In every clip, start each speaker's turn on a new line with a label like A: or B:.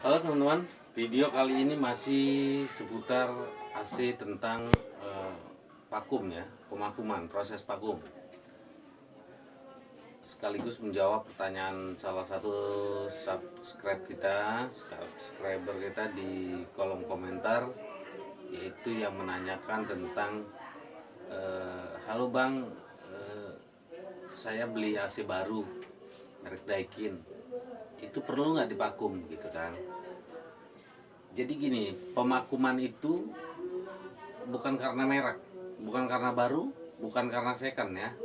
A: Halo teman-teman, video kali ini masih seputar AC tentang vakum ya, pemakuman, proses vakum. Sekaligus menjawab pertanyaan salah satu subscriber kita di kolom komentar, yaitu yang menanyakan tentang halo Bang, saya beli AC baru merek Daikin, itu perlu nggak divakum gitu kan? Jadi gini, pemakuman itu bukan karena merek, bukan karena baru, bukan karena second ya.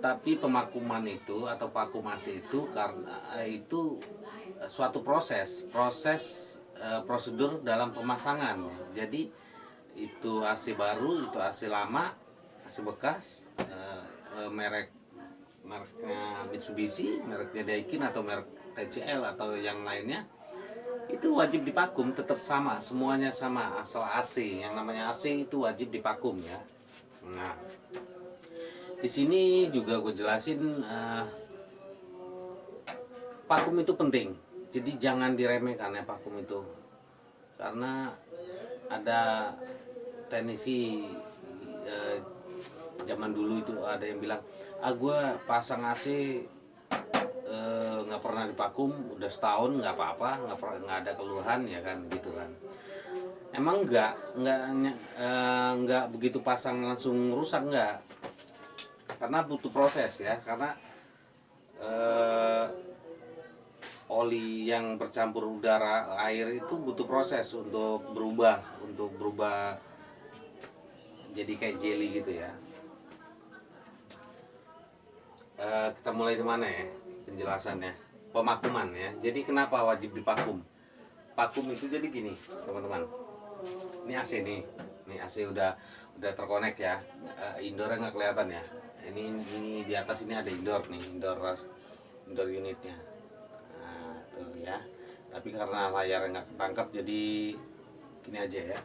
A: Tapi pemakuman itu atau vakumasi itu karena itu suatu prosedur dalam pemasangan. Jadi itu AC baru, itu AC lama, AC bekas, mereknya Mitsubishi, mereknya Daikin atau merek TCL atau yang lainnya, itu wajib divakum, tetap sama, semuanya sama, asal AC. Yang namanya AC itu wajib divakum ya. Nah, di sini juga gue jelasin, vakum itu penting. Jadi jangan diremehkan ya vakum itu, karena ada teknisi zaman dulu itu ada yang bilang, gue pasang AC nggak pernah divakum, udah setahun nggak apa-apa, nggak ada keluhan ya kan, gitu kan. Emang nggak begitu pasang langsung rusak, nggak, karena butuh proses ya, karena oli yang bercampur udara air itu butuh proses untuk berubah jadi kayak jelly gitu ya. Kita mulai di mana ya penjelasannya, pemakuman ya. Jadi kenapa wajib divakum? Vakum itu jadi gini teman-teman, ini AC nih AC udah terkonek ya. Indoornya nggak kelihatan ya, ini di atas ini ada indoor nih, indoor unitnya. Nah tuh ya, tapi karena layarnya nggak ketangkap jadi gini aja ya.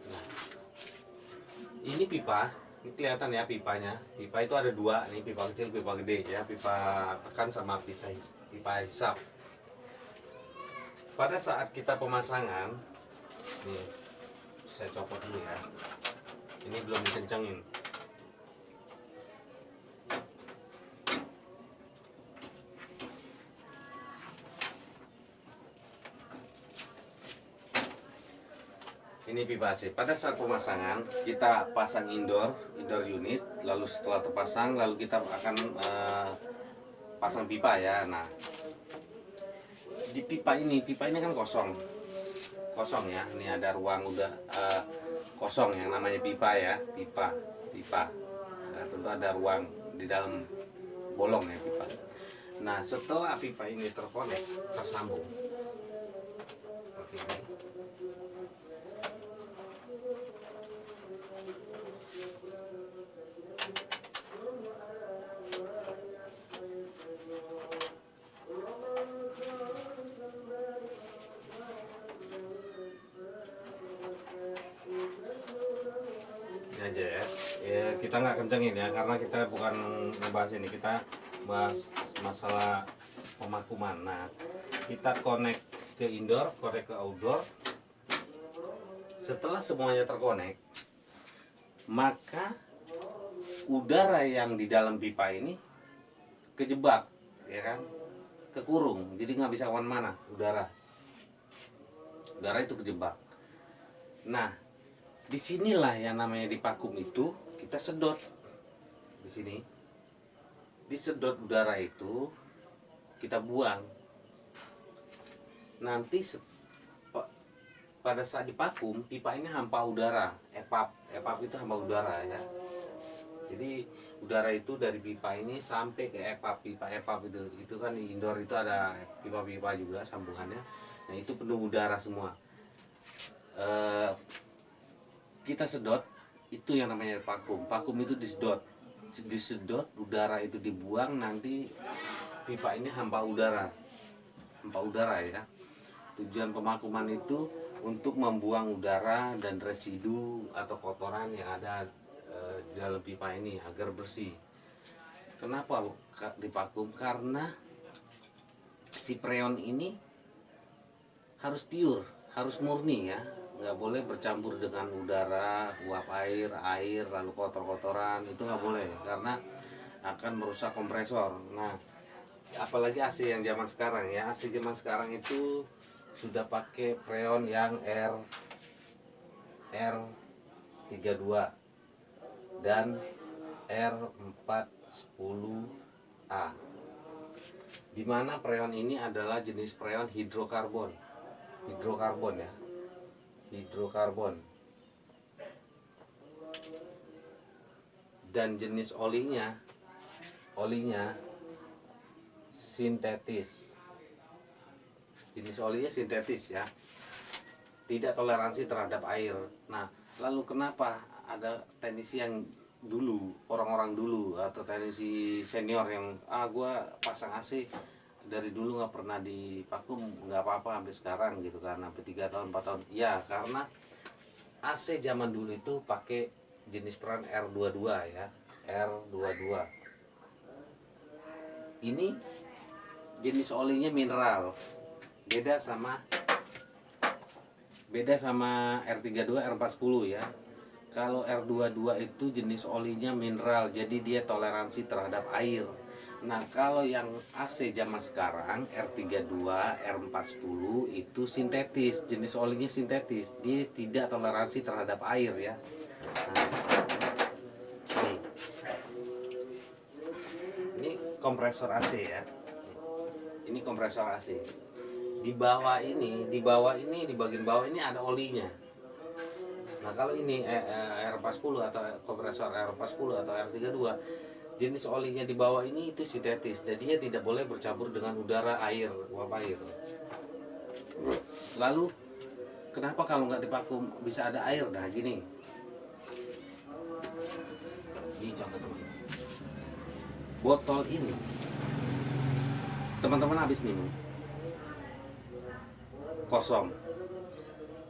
A: Nah, ini pipa, ini kelihatan ya pipanya. Pipa itu ada dua nih, pipa kecil, pipa gede ya, pipa tekan sama pipa hisap. Pada saat kita pemasangan, nih saya copot dulu ya, ini belum dikencengin. Ini pipa AC. Pada saat pemasangan kita pasang indoor unit, lalu setelah terpasang lalu kita akan pasang pipa ya. Nah, di pipa ini kan kosong ya. Ini ada ruang udah kosong yang namanya pipa ya, pipa. Nah, tentu ada ruang di dalam bolong ya pipa. Nah, setelah pipa ini tersambung seperti ini. Aja ya, kita nggak kencengin ya, karena kita bukan ngebahas ini, kita bahas masalah pemakuman. Nah, kita connect ke indoor, connect ke outdoor. Setelah semuanya terkonek, maka udara yang di dalam pipa ini kejebak ya kan, kekurung, jadi nggak bisa kemana-mana. Udara itu kejebak. Nah, disinilah yang namanya divakum itu, kita sedot di sini, disedot udara itu kita buang. Nanti pada saat divakum, pipa ini hampa udara, EVAP itu hampa udara ya. Jadi udara itu dari pipa ini sampai ke pipa EVAP itu kan di indoor itu ada pipa-pipa juga sambungannya. Nah itu penuh udara semua. Kita sedot, itu yang namanya vakum. Vakum itu disedot, udara itu dibuang, nanti pipa ini hampa udara ya. Tujuan pemakuman itu untuk membuang udara dan residu atau kotoran yang ada di dalam pipa ini agar bersih. Kenapa divakum? Karena si freon ini harus pure, harus murni ya, nggak boleh bercampur dengan udara, uap air, lalu kotor-kotoran, itu nggak boleh karena akan merusak kompresor. Nah, apalagi AC yang zaman sekarang ya, AC zaman sekarang itu sudah pakai freon yang R32 dan R410A, dimana freon ini adalah jenis freon hidrokarbon ya, hidrokarbon, dan jenis olinya sintetis. Jenis olinya sintetis ya, tidak toleransi terhadap air. Nah, lalu kenapa ada teknisi yang dulu, orang-orang dulu atau teknisi senior yang gua pasang AC dari dulu nggak pernah dipakum, nggak apa-apa sampai sekarang gitu kan, sampai 3 tahun 4 tahun ya, karena AC zaman dulu itu pakai jenis peran R22 ya, R22 ini jenis olinya mineral, beda sama R32 R410 ya. Kalau R22 itu jenis olinya mineral, jadi dia toleransi terhadap air. Nah, kalau yang AC zaman sekarang R32 R410 itu sintetis, jenis olinya sintetis, dia tidak toleransi terhadap air ya. Nah, ini kompresor AC ya, ini kompresor AC. Di bawah ini di bagian bawah ini ada olinya. Nah, kalau ini R410 atau kompresor R410 atau R32, jenis olinya di bawah ini itu sintetis, dan dia tidak boleh bercampur dengan udara, air, uap air. Lalu kenapa kalau nggak divakum bisa ada air? Nah, gini. Ini contoh teman-teman. Botol ini teman-teman habis minum kosong,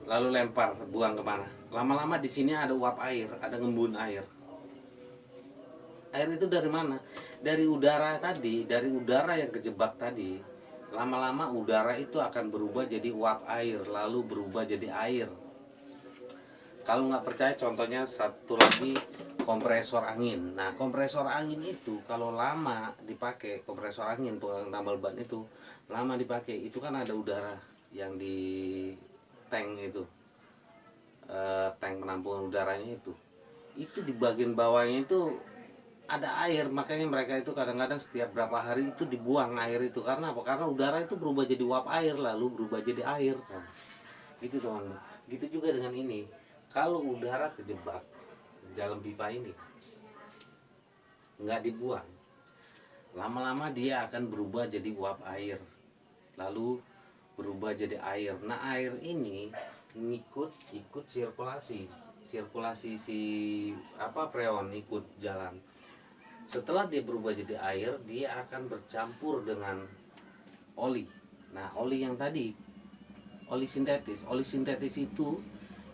A: lalu lempar, buang kemana? Lama-lama di sini ada uap air, ada ngembun air. Air itu dari mana? Dari udara tadi, dari udara yang kejebak tadi. Lama-lama udara itu akan berubah jadi uap air, lalu berubah jadi air. Kalau nggak percaya, contohnya satu lagi, kompresor angin. Nah, kompresor angin itu kalau lama dipakai, kompresor angin tukang tambal ban itu lama dipakai, itu kan ada udara yang di tank itu, tank penampungan udaranya itu di bagian bawahnya itu ada air. Makanya mereka itu kadang-kadang setiap berapa hari itu dibuang air itu. Karena apa? Karena udara itu berubah jadi uap air, lalu berubah jadi air. Nah, gitu teman. Gitu juga dengan ini. Kalau udara kejebak dalam pipa ini, nggak dibuang, lama-lama dia akan berubah jadi uap air, lalu berubah jadi air. Nah, air ini ikut sirkulasi si freon ikut jalan. Setelah dia berubah jadi air, dia akan bercampur dengan oli. Nah, oli yang tadi, oli sintetis itu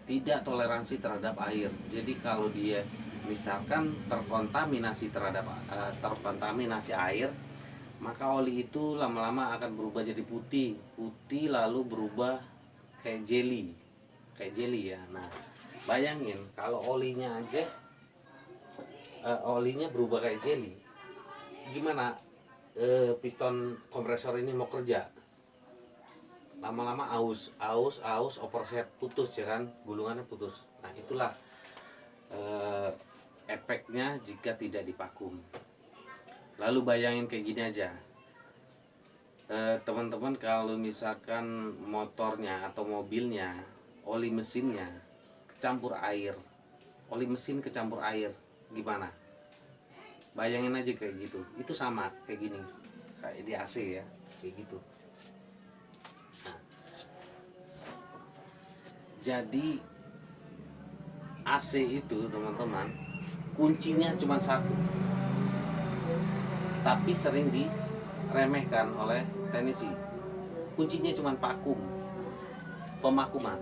A: tidak toleransi terhadap air. Jadi kalau dia misalkan terkontaminasi air, maka oli itu lama-lama akan berubah jadi putih lalu berubah kayak jelly ya. Nah, bayangin kalau olinya aja olinya berubah kayak jelly, gimana piston kompresor ini mau kerja? Lama-lama aus, overhead, putus ya kan, gulungannya putus. Nah, itulah efeknya jika tidak divakum. Lalu bayangin kayak gini aja, teman-teman, kalau misalkan motornya atau mobilnya, oli mesinnya kecampur air, oli mesin kecampur air, gimana? Bayangin aja kayak gitu. Itu sama kayak gini, kayak di AC ya, kayak gitu. Nah, jadi AC itu teman-teman, kuncinya cuma satu, tapi sering diremehkan oleh teknisi. Kuncinya cuma pemakuman.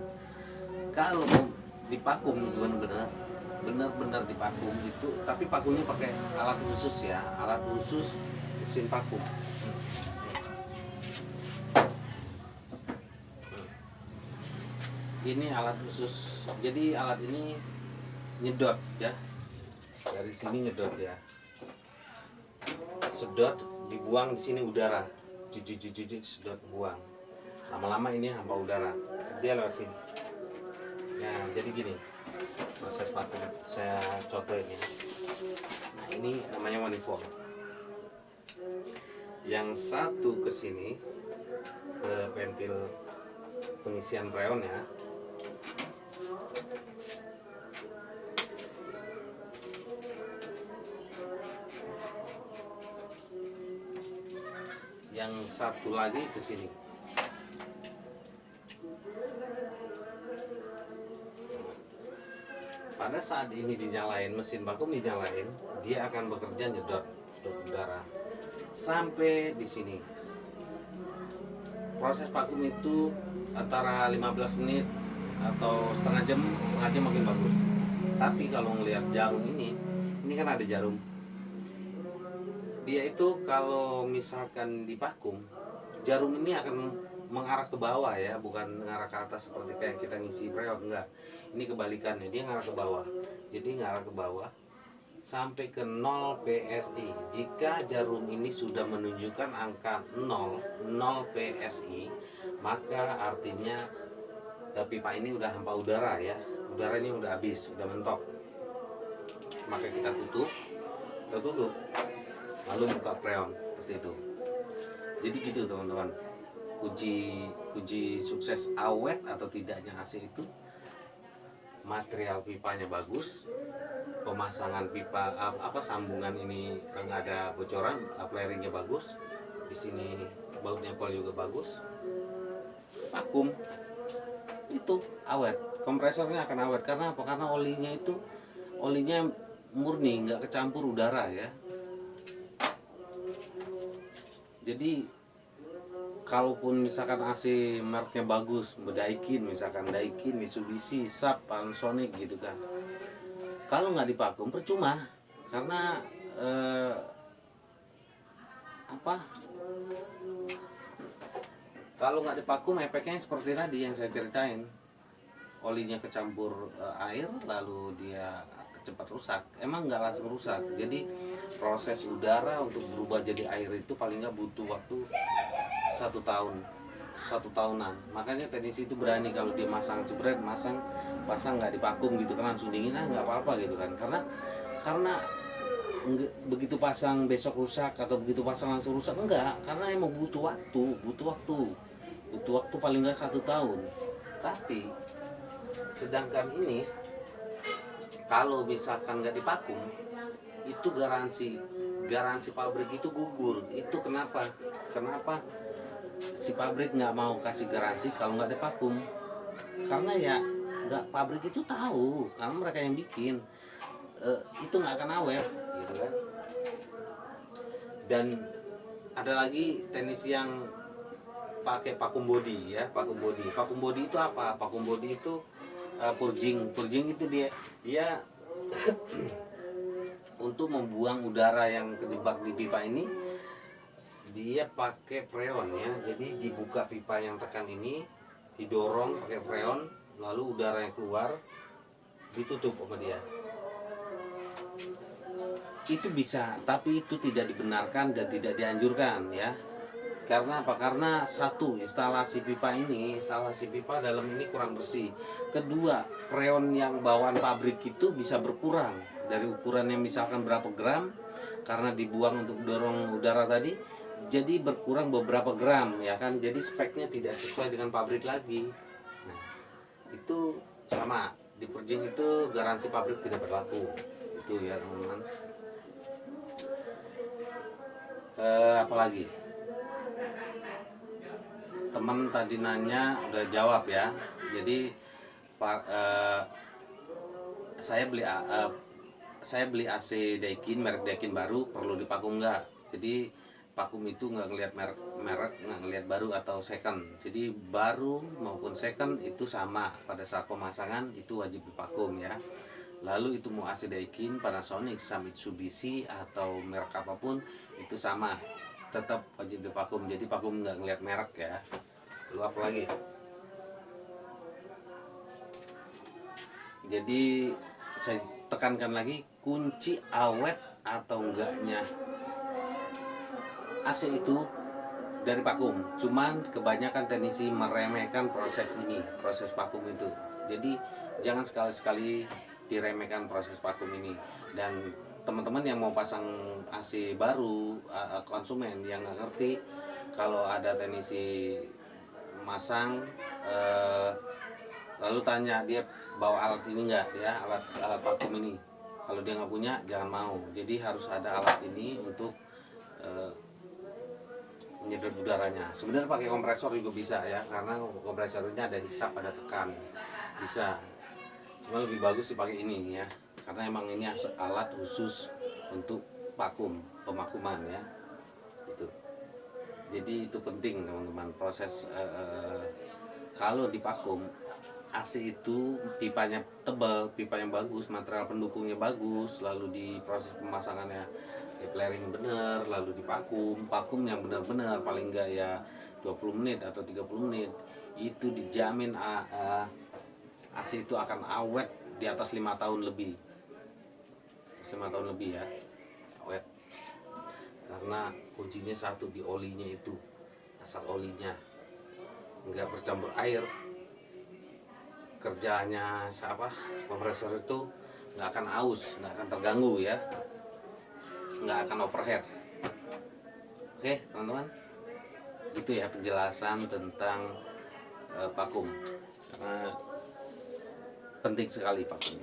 A: Kalau dipakum benar-benar dipakum itu, tapi pakumnya pakai alat khusus ya, alat khusus mesin vakum. Ini alat khusus. Jadi alat ini nyedot ya. Dari sini nyedot ya. Sedot, dibuang di sini udara. Jujur sedot buang. Lama-lama ini hampa udara. Dia lewat sini. Nah, jadi gini. Proses vakum saya contohin ya. Nah, ini namanya manifold. Yang satu ke sini ke ventil pengisian freon ya. Yang satu lagi ke sini. Pada saat ini dinyalain, mesin vakum dinyalain, dia akan bekerja nyedot udara sampai di sini. Proses vakum itu antara 15 menit atau setengah jam makin bagus. Tapi kalau ngelihat jarum ini kan ada jarum. Dia itu kalau misalkan divakum, jarum ini akan mengarah ke bawah ya, bukan mengarah ke atas seperti kayak kita ngisi freon, enggak. Ini kebalikannya, dia ngarah ke bawah. Jadi ngarah ke bawah sampai ke 0 PSI. Jika jarum ini sudah menunjukkan angka 0 PSI, maka artinya pipa ini udah hampa udara ya. Udaranya udah habis, udah mentok. Maka kita tutup. Lalu buka freon seperti itu. Jadi gitu teman-teman. Kunci sukses awet atau tidaknya AC itu material pipanya bagus, pemasangan pipa sambungan ini nggak ada bocoran, flaringnya bagus, di sini baut nempel juga bagus, vakum itu awet, kompresornya akan awet. Karena apa? Karena olinya murni, nggak kecampur udara ya. Jadi kalaupun misalkan AC mereknya bagus, Daikin misalkan, Daikin, Mitsubishi, Sharp, Panasonic gitu kan, kalau nggak divakum percuma. Karena kalau nggak divakum efeknya seperti tadi yang saya ceritain, olinya kecampur air, lalu dia cepat rusak. Emang nggak langsung rusak, jadi proses udara untuk berubah jadi air itu paling nggak butuh waktu 1 tahunan. Makanya teknisi itu berani kalau dia pasang nggak divakum gitu kan, langsung dingin, nggak apa-apa gitu kan. Karena begitu pasang besok rusak atau begitu pasang langsung rusak, enggak. Karena emang butuh waktu paling nggak 1 tahun. Tapi sedangkan ini kalau misalkan nggak divakum, itu garansi pabrik itu gugur. Itu kenapa si pabrik nggak mau kasih garansi kalau nggak ada vakum? Karena ya pabrik itu tahu, karena mereka yang bikin, itu nggak akan awet gitu kan. Dan ada lagi teknisi yang pakai vakum body ya. Vakum body itu apa? Vakum body itu purging itu dia untuk membuang udara yang kejebak di pipa ini. Dia pakai freon ya, jadi dibuka pipa yang tekan ini, didorong pakai freon, lalu udara yang keluar ditutup sama dia. Itu bisa, tapi itu tidak dibenarkan dan tidak dianjurkan ya. Karena apa? Karena satu, instalasi pipa dalam ini kurang bersih. Kedua, freon yang bawaan pabrik itu bisa berkurang dari ukuran yang misalkan berapa gram, karena dibuang untuk dorong udara tadi, jadi berkurang beberapa gram ya kan. Jadi speknya tidak sesuai dengan pabrik lagi. Nah, itu sama di purging itu garansi pabrik tidak berlaku. Itu ya teman-teman. Apalagi teman tadi nanya udah jawab ya. Jadi saya beli AC Daikin, merek Daikin baru, perlu divakum nggak? Jadi vakum itu nggak ngelihat merek, nggak ngelihat baru atau second. Jadi baru maupun second itu sama, pada saat pemasangan itu wajib divakum ya. Lalu itu mau AC Daikin, Panasonic, Mitsubishi atau merek apapun itu sama, tetap wajib divakum. Jadi vakum nggak ngelihat merek ya. Lalu apa lagi? Jadi saya tekankan lagi, kunci awet atau enggaknya AC itu dari vakum. Cuman kebanyakan teknisi meremehkan proses ini, proses vakum itu. Jadi jangan sekali-sekali diremehkan proses vakum ini. Dan teman-teman yang mau pasang AC baru, konsumen yang nggak ngerti, kalau ada teknisi masang lalu tanya dia bawa alat ini enggak ya, alat vakum ini. Kalau dia nggak punya jangan mau. Jadi harus ada alat ini untuk menyedot udaranya. Sebenarnya pakai kompresor juga bisa ya, karena kompresornya ada hisap, ada tekan, bisa. Cuma lebih bagus dipakai ini ya, karena emang ini alat khusus untuk vakum, pemakuman ya. Itu. Jadi itu penting teman-teman, proses kalau di vakum AC itu pipanya tebal, pipa yang bagus, material pendukungnya bagus, lalu di proses pemasangannya di flaring bener, lalu di vakum yang benar-benar paling enggak ya 20 menit atau 30 menit, itu dijamin AC itu akan awet di atas 5 tahun lebih. 5 tahun lebih ya, awet. Karena kuncinya satu di olinya itu, asal olinya enggak bercampur air. Kerjanya kompresor itu nggak akan aus, nggak akan terganggu ya, nggak akan overhead. Oke teman-teman, itu ya penjelasan tentang vakum, karena penting sekali vakum.